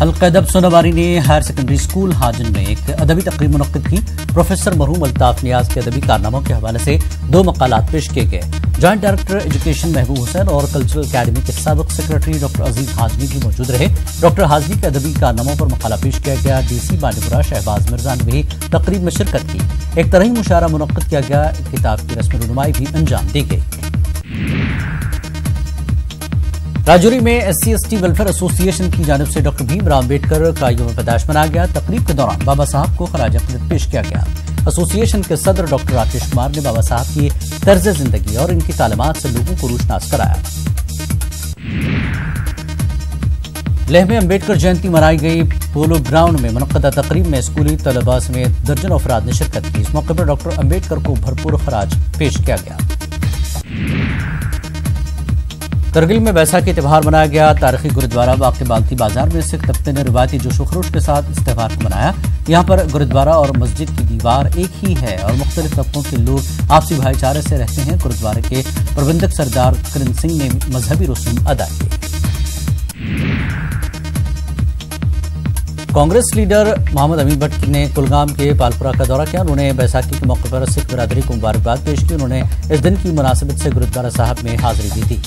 हल्का अदब सोनावारी ने हायर सेकेंडरी स्कूल हाजन में एक अदबी तकरीब मुनक्किद की। प्रोफेसर मरहूम अल्ताफ नियाज के अदबी कारनामों के हवाले से 2 मकालात पेश किए गए। जॉइंट डायरेक्टर एजुकेशन महबूब हुसैन और कल्चरल अकेडमी के साबिक सेक्रेटरी डॉक्टर अजीज हाजमी भी मौजूद रहे। डॉक्टर हाजमी के अदबी कारनामों पर मकाला पेश किया गया। डीसी बांडीपुरा शहबाज मिर्जा ने भी तकरीब में शिरकत की। एक तरही मुशायरा मुनक्किद किया गया। किताब की रस्म रुनुमाई भी अंजाम दी गई। राजौरी में SC/ST वेलफेयर एसोसिएशन की जानिब से डॉक्टर भीमराव अम्बेडकर का यौम पैदाइश मनाया गया। तकरीब के दौरान बाबा साहब को खराज अक़ीदत पेश किया गया। एसोसिएशन के सदर डॉक्टर राकेश कुमार ने बाबा साहब की तर्ज जिंदगी और इनकी तालीमात से लोगों को रोशनास कराया। लेह में अम्बेडकर जयंती मनाई गई। पोलो ग्राउंड में मुनक्कदा तकरीब में स्कूली तलबा समेत दर्जनों अफराद ने शिरकत की। इस मौके पर डॉक्टर अम्बेडकर को भरपूर खराज पेश किया गया। करगिल में बैसाखी त्यौहार मनाया गया। तारीखी गुरुद्वारा वाक़ बाल्ती बाजार में सिख तबके ने रिवायती जोश खरोश के साथ इस त्यौहार को मनाया। यहाँ पर गुरुद्वारा और मस्जिद की दीवार एक ही है और मुख्तलिफ तबकों के लोग आपसी भाईचारे से रहते हैं। गुरुद्वारे के प्रबंधक सरदार करण सिंह ने मजहबी रसूम अदा किए। कांग्रेस लीडर मोहम्मद अमीन भट्ट ने कुलगाम के पालपुरा का दौरा किया। उन्होंने बैसाखी के मौके पर सिख बिरादरी को मुबारकबाद पेश की। उन्होंने इस दिन की मुनासिबत से गुरुद्वारा साहब में हाजिरी दी थी।